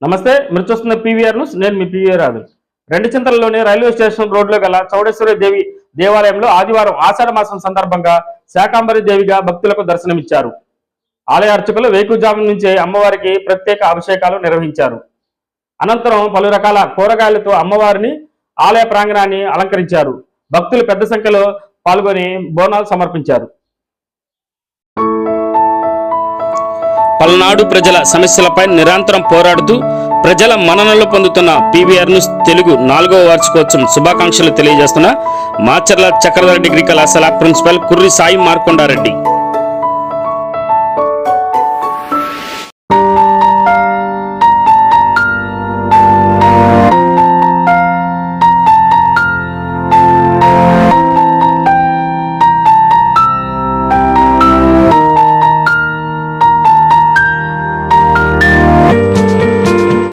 నమస్తే, మీరు చూస్తున్న పీవీఆర్ న్యూస్. నేను మీ పీవీఆర్ రాదు. రెండుచింతలలోని రైల్వే స్టేషన్ రోడ్లో గల చౌడేశ్వరి దేవి దేవాలయంలో ఆదివారం ఆషాఢ మాసం సందర్భంగా శాకాంబరి దేవిగా భక్తులకు దర్శనమిచ్చారు. ఆలయ అర్చకులు వేకుజాము నుంచే అమ్మవారికి ప్రత్యేక అభిషేకాలు నిర్వహించారు. అనంతరం పలు రకాల కూరగాయలతో అమ్మవారిని ఆలయ ప్రాంగణాన్ని అలంకరించారు. భక్తులు పెద్ద సంఖ్యలో పాల్గొని బోనాలు సమర్పించారు. పల్నాడు ప్రజల సమస్యలపై నిరంతరం పోరాడుతూ ప్రజల మన్ననలు పొందుతున్న పీవీఆర్ న్యూస్ తెలుగు 4వ వార్షికోత్సవం శుభాకాంక్షలు తెలియజేస్తున్న మాచర్ల చక్రధర డిగ్రీ కళాశాల ప్రిన్సిపల్ కుర్రి సాయి మార్కొండారెడ్డి.